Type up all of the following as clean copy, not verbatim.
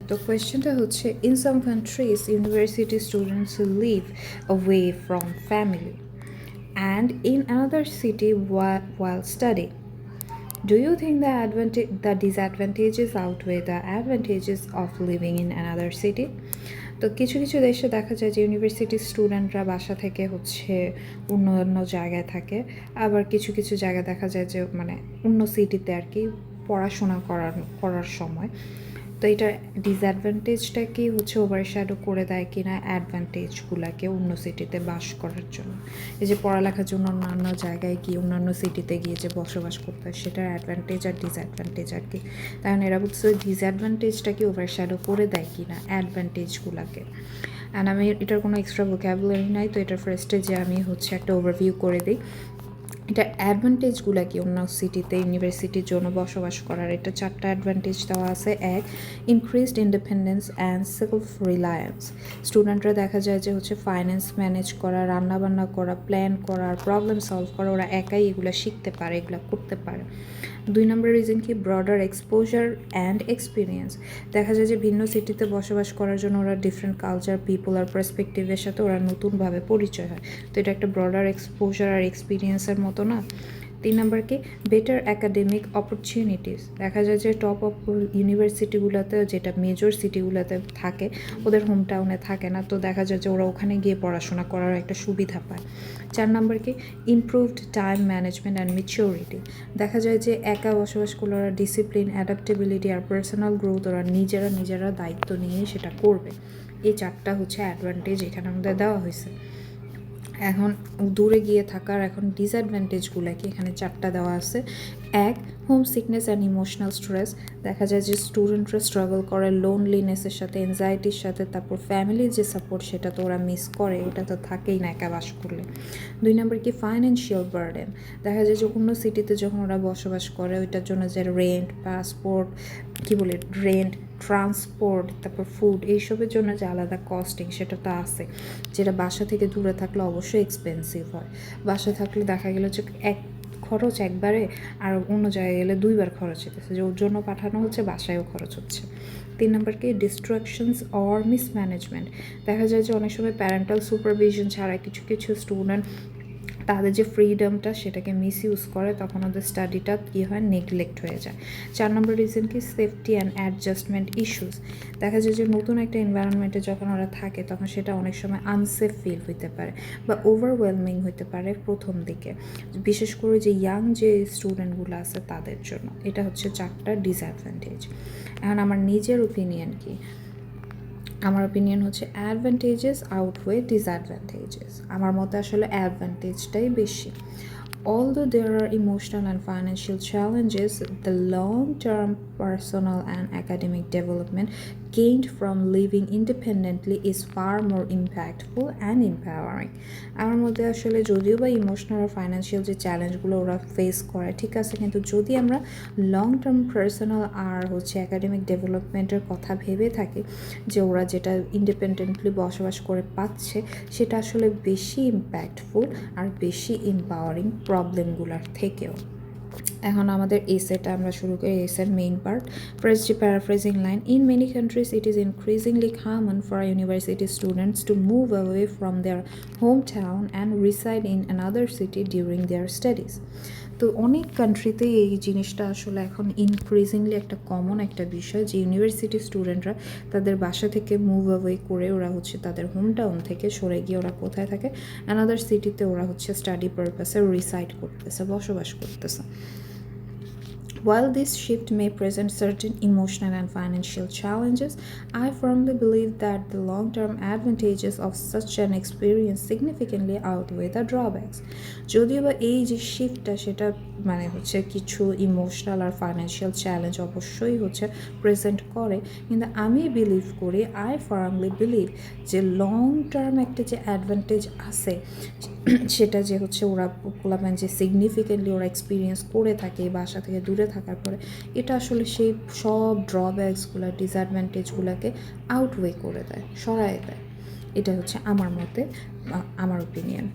তো কোয়েশ্চেনটা হচ্ছে, in some countries university students live away from family and in another city while studying. Do you think the disadvantages outweigh the advantages of living in another city? তো কিছু কিছু দেশে দেখা যায় যে ইউনিভার্সিটির স্টুডেন্টরা বাসা থেকে হচ্ছে অন্য অন্য জায়গায় থাকে, আবার কিছু কিছু জায়গায় দেখা যায় যে মানে অন্য সিটিতে আর কি পড়াশোনা করার সময়। তো এটার ডিসঅ্যাডভান্টেজটা কি হচ্ছে ওভারশ্যাডো করে দেয় কি না অ্যাডভান্টেজগুলোকে অন্য সিটিতে বাস করার জন্য। এই যে পড়ালেখার জন্য অন্যান্য জায়গায় গিয়ে অন্যান্য সিটিতে গিয়ে যে বসবাস করতে হয়, সেটার অ্যাডভান্টেজ আর ডিসঅ্যাডভান্টেজ আর কি। কারণ এরা বলছে ডিসঅ্যাডভান্টেজটা কি ওভারশ্যাডো করে দেয় কি না অ্যাডভান্টেজগুলোকে। অ্যান্ড আমি এটার কোনো এক্সট্রা ভোক্যাবুলারি নাই, তো এটার ফার্স্টে যে আমি হচ্ছে একটা ওভারভিউ করে দিই। এটা অ্যাডভান্টেজগুলো কি অন্য সিটিতে ইউনিভার্সিটির জন্য বসবাস করার, এটা 4টা অ্যাডভান্টেজ দেওয়া আছে। এক, increased independence and self reliance. স্টুডেন্টরা দেখা যায় যে হচ্ছে ফাইন্যান্স ম্যানেজ করা, রান্নাবান্না করা, প্ল্যান করা, প্রবলেম সলভ করা, ওরা একাই এগুলো শিখতে পারে, এগুলো করতে পারে। 2 নম্বর রিজন কি, ব্রডার এক্সপোজার অ্যান্ড এক্সপিরিয়েন্স। দেখা যায় যে ভিন্ন সিটিতে বসবাস করার জন্য ওরা ডিফারেন্ট কালচার, পিপল আর পার্সপেক্টিভের সাথে ওরা নতুনভাবে পরিচয় হয়। তো এটা একটা ব্রডার এক্সপোজার আর এক্সপিরিয়েন্সের মতো না। 3 নম্বর কি, বেটার অ্যাকাডেমিক অপরচুনিটিস। দেখা যায় যে টপ অফ ইউনিভার্সিটিগুলোতে, যেটা মেজর সিটিগুলোতে থাকে, ওদের হোম টাউনে থাকে না, তো দেখা যায় যে ওরা ওখানে গিয়ে পড়াশোনা করার একটা সুবিধা পায়। 4 নম্বর কি, improved time management and maturity. দেখা যায় যে একা বসবাস করলে ওরা ডিসিপ্লিন, অ্যাডাপ্টেবিলিটি আর পার্সোনাল গ্রোথ ওরা নিজেরা দায়িত্ব নিয়ে সেটা করবে। এই 4টা হচ্ছে অ্যাডভান্টেজ এখানে আমাদের দেওয়া হয়েছে। এখন দূরে গিয়ে থাকার এখন ডিসঅ্যাডভান্টেজগুলো কি, এখানে 4টা দেওয়া আছে। এক, home sickness and emotional stress. দেখা যায় যে স্টুডেন্টরা স্ট্রাগল করে লোনলিনেসের সাথে, এনজাইটির সাথে, তারপর ফ্যামিলির যে সাপোর্ট সেটা তো ওরা মিস করে, ওটা তো থাকেই না একা বাস করলে। 2 নম্বর কি, ফাইন্যান্সিয়াল বার্ডেন। দেখা যায় যে অন্য সিটিতে যখন ওরা বসবাস করে, ওইটার জন্য যে রেন্ট, পাসপোর্ট, রেন্ট, ট্রান্সপোর্ট, তারপর ফুড, এইসবের জন্য যে আলাদা কস্টিং সেটা তো আছে, যেটা বাসা থেকে দূরে থাকলে অবশ্যই এক্সপেন্সিভ হয়। বাসা থাকলে দেখা গেল যে খরচ একবারে, আর অন্য জায়গায় গেলে 2বার খরচ হতেছে, যে ওর জন্য পাঠানো হচ্ছে, বাসায়ও খরচ হচ্ছে। 3 নম্বর কি, ডিস্ট্রাকশনস অর মিসম্যানেজমেন্ট। দেখা যায় যে অনেক সময় প্যারেন্টাল সুপারভিশন ছাড়া কিছু কিছু স্টুডেন্ট তাদের যে ফ্রিডমটা সেটাকে মিসইউজ করে, তখন ওদের স্টাডিটা কী হয়, নেগলেক্ট হয়ে যায়। 4 নম্বর রিজন কি, সেফটি অ্যান্ড অ্যাডজাস্টমেন্ট ইস্যুস। দেখা যায় যে নতুন একটা এনভায়রনমেন্টে যখন ওরা থাকে, তখন সেটা অনেক সময় আনসেফ ফিল হইতে পারে বা ওভারওয়েলমিং হইতে পারে প্রথম দিকে, বিশেষ করে যে ইয়াং যে স্টুডেন্টগুলো আছে তাদের জন্য। এটা হচ্ছে 4টা ডিসঅ্যাডভান্টেজ। এখন আমার নিজের ওপিনিয়ন কি, আমার ওপিনিয়ন হচ্ছে অ্যাডভান্টেজেস আউটওয়ে ডিসঅ্যাডভান্টেজেস। আমার মতে আসলে অ্যাডভান্টেজটাই বেশি। Although there are emotional and financial challenges, the long-term personal and academic development gained from living independently is far more impactful and empowering. আমার মধ্যে আসলে যদিও বা ইমোশনাল আর ফাইন্যান্সিয়াল যে চ্যালেঞ্জগুলো ওরা ফেস করে, ঠিক আছে, কিন্তু যদি আমরা লং টার্ম পার্সোনাল আর হচ্ছে একাডেমিক ডেভেলপমেন্টের কথা ভেবে থাকি, যে ওরা যেটা ইন্ডিপেন্ডেন্টলি বসবাস করে পাচ্ছে, সেটা আসলে বেশি ইম্প্যাক্টফুল আর বেশি এম্পাওয়ারিং প্রবলেমগুলোর থেকেও। এখন আমাদের এসেটা আমরা শুরু করি। এসের মেইন পার্ট, ফার্স্ট যে paraphrasing line, in many countries it is increasingly common for university students to move away from their hometown and reside in another city during their studies. তো অনেক কান্ট্রিতেই এই জিনিসটা আসলে এখন ইনক্রিজিংলি একটা common একটা বিষয়, যে ইউনিভার্সিটি স্টুডেন্টরা তাদের বাসা থেকে মুভ অ্যাওয়ে করে ওরা হচ্ছে তাদের হোম টাউন থেকে সরে গিয়ে ওরা কোথায় থাকে, অ্যানাদার সিটিতে ওরা হচ্ছে স্টাডি পারপাসে রিসাইড করতেছে, বসবাস করতেছে। While this shift may present certain emotional and financial challenges, I firmly believe that the long-term advantages of such an experience significantly outweigh the drawbacks. যদিও বা এই যে শিফটটা সেটা মানে হচ্ছে কিছু ইমোশনাল আর ফাইন্যান্সিয়াল চ্যালেঞ্জ অবশ্যই হচ্ছে প্রেজেন্ট করে, কিন্তু আমি বিলিভ করি, আই ফার্মলি বিলিভ যে লং টার্ম একটা যে অ্যাডভান্টেজ আছে, সেটা যে হচ্ছে ওরা পোলাপান যে সিগনিফিকেন্টলি ওরা এক্সপিরিয়েন্স করে থাকে বাসা থেকে দূরে থাকার পরে, এটা আসলে সেই সব ড্রব্যাকসগুলো, ডিসঅ্যাডভান্টেজগুলোকে আউটওয়ে করে দেয়, সরায় দেয়। এটা হচ্ছে আমার মতে, আমার ওপিনিয়ন।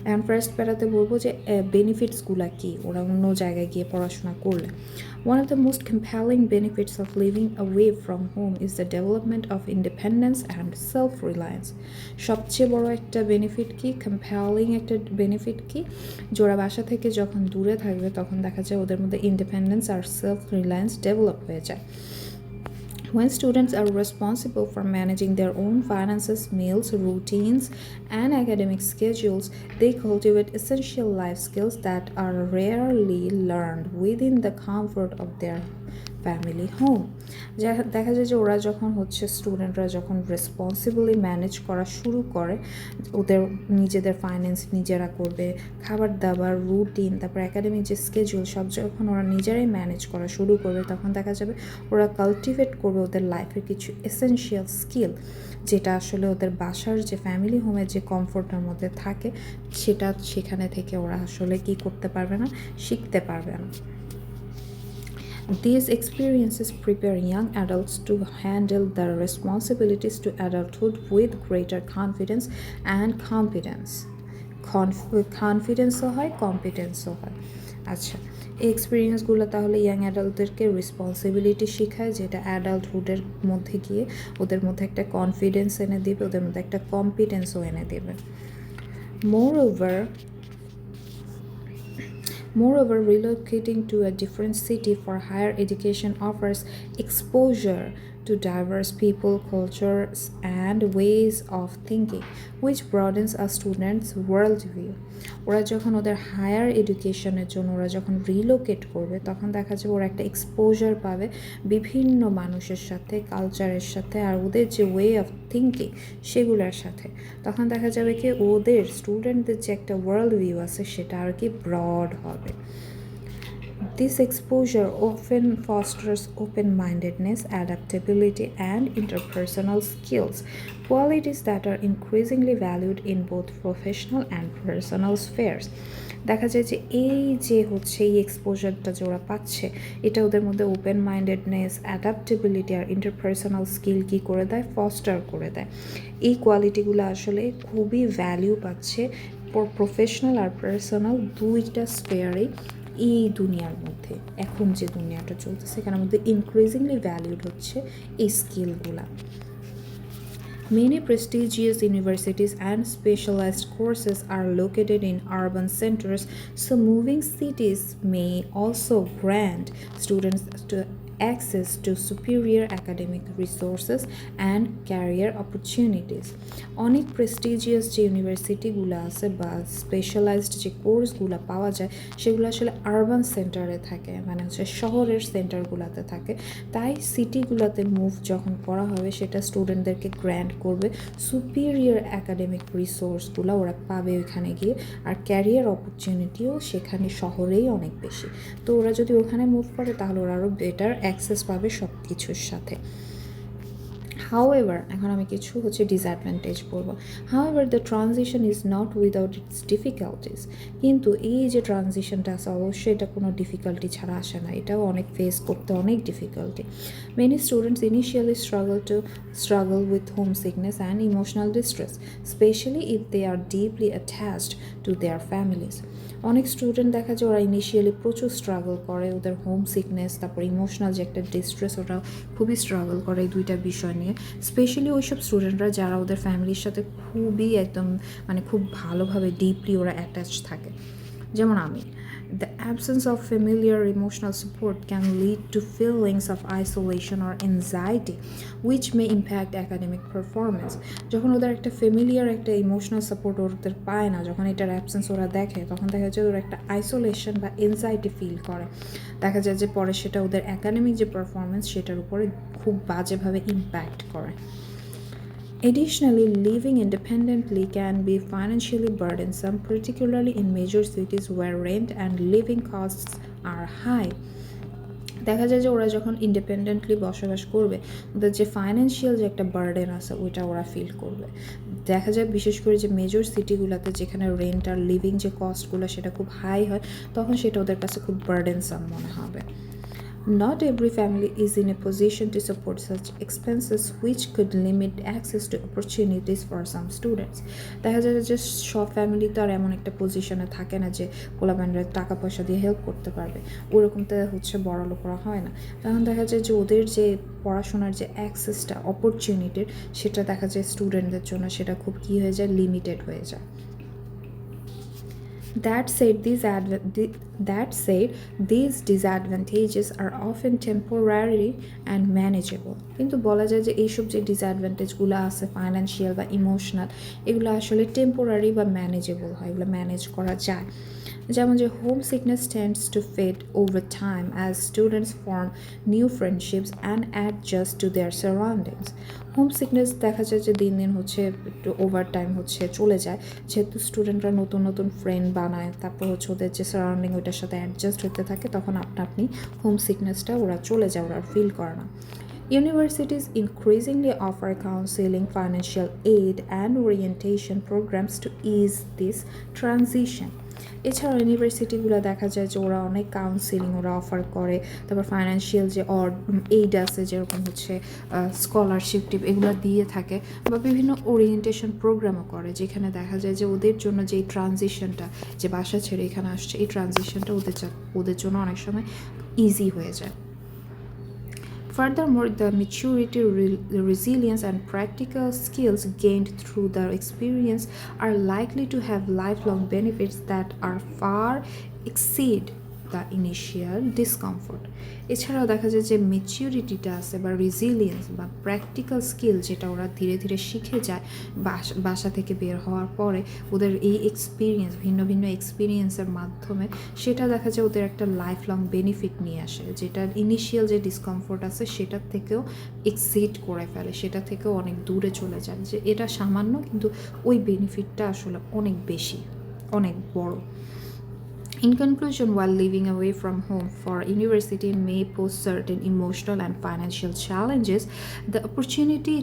এখন ফার্স্ট প্যারাতে বলবো যে বেনিফিটসগুলো কী ওরা অন্য জায়গায় গিয়ে পড়াশোনা করলে। One of the most compelling benefits of living away from home is the development of independence and self-reliance. সবচেয়ে বড় একটা বেনিফিট কি, কম্পেলিং একটা বেনিফিট কি, যে ওরা বাসা থেকে যখন দূরে থাকবে তখন দেখা যায় ওদের মধ্যে ইন্ডিপেন্ডেন্স আর সেলফ রিলায়েন্স ডেভেলপ হয়ে যায়। When students are responsible for managing their own finances, meals, routines, and academic schedules, they cultivate essential life skills that are rarely learned within the comfort of their family home. দেখা যায় যে ওরা যখন স্টুডেন্টরা যখন responsibly manage করা শুরু করে, ওদের নিজেদের ফাইন্যান্স নিজেরা করবে, খাবার দাবার রুটিন, তারপর একাডেমিক যে স্কেজুল সব যখন ওরা নিজেরাই ম্যানেজ করা শুরু করবে, তখন দেখা যাবে ওরা কাল্টিভেট করবে ওদের লাইফের কিছু এসেনশিয়াল স্কিল, যেটা আসলে ওদের বাসার যে ফ্যামিলি হোমের যে কমফোর্টের মধ্যে থাকে সেটা সেখানে থেকে ওরা আসলে কী করতে পারবে না, শিখতে পারবে না। These experiences prepare young adults to handle their responsibilities to adulthood with greater confidence and competence. কনফিডেন্সও হয়, কম্পিটেন্সও হয়। আচ্ছা, এই এক্সপিরিয়েন্সগুলো তাহলে ইয়াং অ্যাডাল্টদেরকে রেসপন্সিবিলিটি শেখায়, যেটা অ্যাডাল্টহুডের মধ্যে গিয়ে ওদের মধ্যে একটা কনফিডেন্স এনে দেবে, ওদের মধ্যে একটা কম্পিটেন্সও এনে দেবে। Moreover, relocating to a different city for higher education offers exposure to diverse people, cultures, and ways of thinking, which broadens a student's worldview. ওরা যখন ওদের হায়ার এডুকেশনের জন্য ওরা যখন রিলোকেট করবে, তখন দেখা যাবে ওরা একটা এক্সপোজার পাবে বিভিন্ন মানুষের সাথে, কালচারের সাথে, আর ওদের যে ওয়ে অফ থিঙ্কিং সেগুলোর সাথে। তখন দেখা যাবে কি ওদের স্টুডেন্টদের যে একটা ওয়ার্ল্ড ভিউ আছে সেটা আর কি ব্রড হবে। This exposure often fosters open-mindedness, adaptability, and interpersonal skills, qualities that are increasingly valued in both professional and personal spheres. দেখা যায় যে এই এক্সপোজারটা যে ওরা পাচ্ছে, এটা ওদের মধ্যে ওপেন মাইন্ডেডনেস, অ্যাডাপ্টেবিলিটি আর ইন্টারপার্সোনাল স্কিল কী করে দেয়, ফস্টার করে দেয়। এই কোয়ালিটিগুলো আসলে খুবই ভ্যালিউ পাচ্ছে প্রফেশনাল আর পার্সোনাল দুইটা স্ফেয়ারেই। এই দুনিয়ার মধ্যে এখন যে দুনিয়াটা চলতেছে এখানের মধ্যে ইনক্রিজিংলি ভ্যালিউড হচ্ছে এই স্কিলগুলা। Many prestigious universities and specialized courses are located in urban centers, so moving cities may also grant students access to superior academic resources and career opportunities. অনেক প্রেস্টিজিয়াস যে ইউনিভার্সিটিগুলো আছে বা স্পেশালাইজড যে কোর্সগুলো পাওয়া যায় সেগুলো আসলে আরবান সেন্টারে থাকে, মানে শহরের সেন্টারগুলোতে থাকে। তাই সিটিগুলোতে মুভ যখন করা হবে সেটা স্টুডেন্টদেরকে গ্র্যান্ট করবে সুপিরিয়র অ্যাকাডেমিক রিসোর্সগুলো ওরা পাবে ওইখানে গিয়ে, আর ক্যারিয়ার অপরচুনিটিও সেখানে শহরেই অনেক বেশি। তো ওরা যদি ওখানে মুভ করে তাহলে ওরা আরও বেটার অ্যাক্সেস পাবে সব কিছুর সাথে। However, এখন আমি কিছু ডিসঅ্যাডভান্টেজ বলবো। However, the transition is not without its difficulties. কিন্তু এই যে ট্রানজিশনটা আছে অবশ্যই এটা কোনো ডিফিকাল্টি ছাড়া আসে না, এটাও অনেক ফেস করতে অনেক difficulty. Many students initially struggle with homesickness and emotional distress, especially if they are deeply attached to their families. অনেক স্টুডেন্ট দেখা যায় ওরা ইনিশিয়ালি প্রচুর স্ট্রাগল করে, ওদের হোম সিকনেস তারপর ইমোশনাল যে একটা ডিস্ট্রেস ওরা খুবই স্ট্রাগল করে এই দুইটা বিষয় নিয়ে। স্পেশালি ওইসব স্টুডেন্টরা যারা ওদের ফ্যামিলির সাথে খুবই একদম মানে খুব ভালোভাবে ডিপলি ওরা অ্যাটাচ থাকে, যেমন আমি। The absence of familiar emotional support can lead to feelings of isolation or anxiety, which may impact academic performance. যখন ওদের একটা ফ্যামিলিয়ার একটা ইমোশনাল সাপোর্ট ওদের পায় না, যখন এটার অ্যাবসেন্স ওরা দেখে, তখন দেখা যায় ওরা একটা আইসোলেশন বা এনজাইটি ফিল করে। দেখা যায় যে পরে সেটা ওদের একাডেমিক যে পারফরমেন্স সেটার উপরে খুব বাজেভাবে ইম্প্যাক্ট করে। Additionally, living independently can be financially burdensome, particularly in major cities where rent and living costs are high. দেখা যায় যে ওরা যখন ইন্ডিপেন্ডেন্টলি বসবাস করবে ওদের যে ফাইন্যান্সিয়াল যে একটা বার্ডেন আছে ওইটা ওরা ফিল করবে। দেখা যায় বিশেষ করে যে মেজর সিটিগুলোতে যেখানে রেন্ট আর লিভিং যে কস্টগুলো সেটা খুব হাই হয়, তখন সেটা ওদের কাছে খুব বার্ডেনসাম মনে হবে। Not every family is in a position to support such expenses, which could limit access to opportunities for some students. দেখা যায় যে সব ফ্যামিলি তো আর এমন একটা পজিশনে থাকে না যে পোলাপানরা টাকা পয়সা দিয়ে হেল্প করতে পারবে, ওরকম তো হচ্ছে বড় লোকরা হয় না। তখন দেখা যায় যে ওদের যে পড়াশোনার যে অ্যাক্সেসটা অপরচুনিটির, সেটা দেখা যায় স্টুডেন্টদের জন্য সেটা খুব কী হয়ে যায়, লিমিটেড হয়ে যায়। That said, these disadvantages are often temporary and manageable. কিন্তু বলা যায় যে এইসব যে ডিসঅ্যাডভান্টেজগুলো আছে ফাইন্যান্সিয়াল বা ইমোশনাল, এগুলো আসলে টেম্পোরারি বা ম্যানেজেবল হয়, এগুলো ম্যানেজ করা যায়। যেমন যে homesickness tends to fade over time as students form new friendships and adjust to their surroundings. Homesickness দেখা যায় যে দিন দিন হচ্ছে একটু ওভার টাইম হচ্ছে চলে যায়, যেহেতু স্টুডেন্টরা নতুন নতুন ফ্রেন্ড বানায়, তারপর হচ্ছে ওদের যে সারাউন্ডিং ওইটার সাথে অ্যাডজাস্ট হতে থাকে, তখন আপনি হোম সিকনেসটা ওরা চলে যায়, ওরা ফিল করে না। Universities increasingly offer counseling, financial aid, and orientation programs to ease this transition. এছাড়াও ইউনিভার্সিটিগুলো দেখা যায় যে ওরা অনেক কাউন্সিলিং ওরা অফার করে, তারপর ফাইন্যান্সিয়াল যে এইড আছে যেরকম হচ্ছে স্কলারশিপ টিপ এগুলো দিয়ে থাকে, বা বিভিন্ন ওরিয়েন্টেশন প্রোগ্রামও করে, যেখানে দেখা যায় যে ওদের জন্য যে ট্রানজিশনটা, যে বাসা ছেড়ে এখানে আসছে, এই ট্রানজিশনটা ওদের জন্য অনেক সময় ইজি হয়ে যায়। Furthermore, the maturity, resilience, and practical skills gained through the experience are likely to have lifelong benefits that are far exceed the initial discomfort. এছাড়াও দেখা যায় যে ম্যাচিউরিটিটা আছে বা রেজিলিয়েন্স বা প্র্যাকটিক্যাল স্কিল, যেটা ওরা ধীরে ধীরে শিখে যায় বাসা থেকে বের হওয়ার পরে, ওদের এই এক্সপিরিয়েন্স ভিন্ন ভিন্ন এক্সপিরিয়েন্সের মাধ্যমে সেটা দেখা যায় ওদের একটা লাইফ লং বেনিফিট নিয়ে আসে, যেটা ইনিশিয়াল যে ডিসকমফোর্ট আছে সেটার থেকেও এক্সিড করে ফেলে, সেটা থেকেও অনেক দূরে চলে যায়, যে এটা সামান্য কিন্তু ওই বেনিফিটটা আসলে অনেক বেশি, অনেক বড়। In conclusion, while living away from home for university may pose certain emotional and financial challenges, the opportunity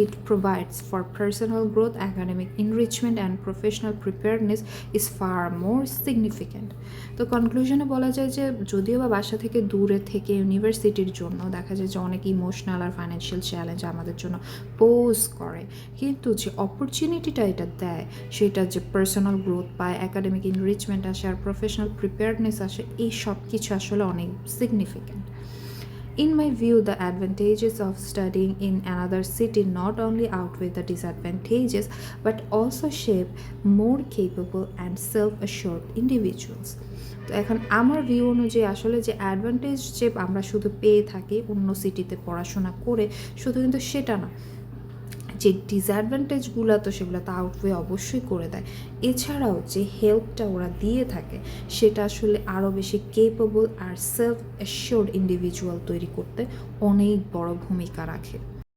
it provides for personal growth, academic enrichment, and professional preparedness is far more significant. তো কনক্লুশনে বলা যায় যে যদিও বা বাসা থেকে দূরে থেকে ইউনিভার্সিটির জন্য দেখা যায় যে অনেক ইমোশনাল আর ফাইন্যান্সিয়াল চ্যালেঞ্জ আমাদের জন্য পোজ করে, কিন্তু যে অপরচুনিটিটা এটা দেয়, সেটা যে পার্সোনাল গ্রোথ পায়, একাডেমিক এনরিচমেন্ট আসে, আর প্রফেশনাল প্রিপেয়ারনেস আসে, এই সব কিছু আসলে অনেক significant. In my view, the advantages of studying in another city not only outweigh the disadvantages but also shape more capable and self-assured individuals. তো এখন আমার ভিউ অনুযায়ী আসলে যে অ্যাডভান্টেজ যে আমরা শুধু পেয়ে থাকি অন্য সিটিতে পড়াশোনা করে, শুধু কিন্তু সেটা না, যে ডিসঅ্যাডভান্টেজগুলো তো সেগুলো তো আউটওয়ে অবশ্যই করে দেয়। এছাড়াও যে হেল্পটা ওরা দিয়ে থাকে সেটা আসলে আরও বেশি কেপেবল আর সেলফ অ্যাসিওরড ইন্ডিভিজুয়াল তৈরি করতে অনেক বড় ভূমিকা রাখে।